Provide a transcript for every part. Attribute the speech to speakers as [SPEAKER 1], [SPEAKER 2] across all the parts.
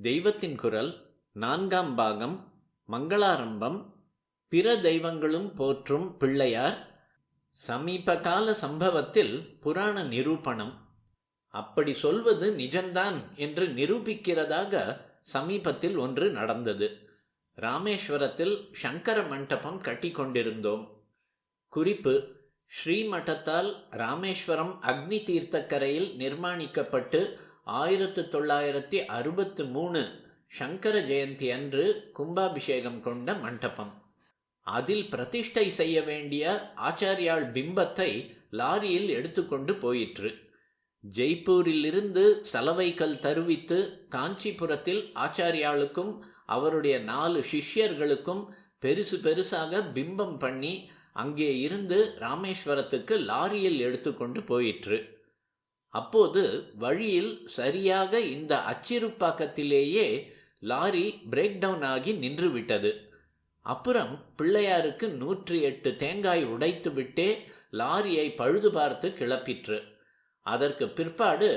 [SPEAKER 1] தெய்வத்தின் குரல் 4ஆம் பாகம் மங்களாரம்பம். பிற தெய்வங்களும் போற்றும் பிள்ளையார். சமீபகால சம்பவத்தில் புராண நிரூபணம். அப்படி சொல்வது நிஜம்தான் என்று நிரூபிக்கிறதாக சமீபத்தில் ஒன்று நடந்தது. ராமேஸ்வரத்தில் சங்கர மண்டபம் கட்டி கொண்டிருந்தோம். குறிப்பு: ஸ்ரீமட்டத்தால் ராமேஸ்வரம் அக்னி தீர்த்தக்கரையில் நிர்மாணிக்கப்பட்டு 1963 சங்கர ஜெயந்தி அன்று கும்பாபிஷேகம் கொண்ட மண்டபம். அதில் பிரதிஷ்டை செய்ய வேண்டிய ஆச்சாரியாள் பிம்பத்தை லாரியில் எடுத்துக்கொண்டு போயிற்று. ஜெய்ப்பூரிலிருந்து சலவைக்கல் தருவித்து காஞ்சிபுரத்தில் ஆச்சாரியாளுக்கும் அவருடைய 4 சிஷ்யர்களுக்கும் பெருசாக பிம்பம் பண்ணி அங்கே இருந்து ராமேஸ்வரத்துக்கு லாரியில் எடுத்துக்கொண்டு போயிற்று. அப்போது வழியில் சரியாக இந்த அச்சிறுப்பாக்கத்திலேயே லாரி பிரேக் டவுன் ஆகி நின்று விட்டது. அப்புறம் பிள்ளையாருக்கு 108 தேங்காய் உடைத்து விட்டே லாரியை பழுது பார்த்து கிளப்பிற்று. அதற்கு பிற்பாடு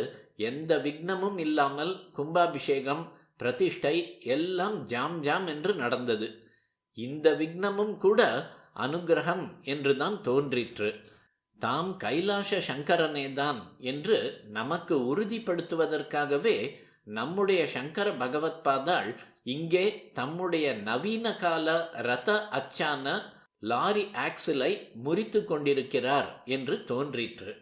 [SPEAKER 1] எந்த விக்னமும் இல்லாமல் கும்பாபிஷேகம், பிரதிஷ்டை எல்லாம் ஜாம் என்று நடந்தது. இந்த விக்னமும் கூட அனுகிரகம் என்றுதான் தோன்றிற்று. தாம் கைலாச சங்கரனேதான் என்று நமக்கு உறுதிப்படுத்துவதற்காகவே நம்முடைய சங்கர பகவத்பாதாள் இங்கே தம்முடைய நவீன கால ரத அச்சான லாரி ஆக்சிலை முறித்து கொண்டிருக்கிறார் என்று தோன்றிற்று.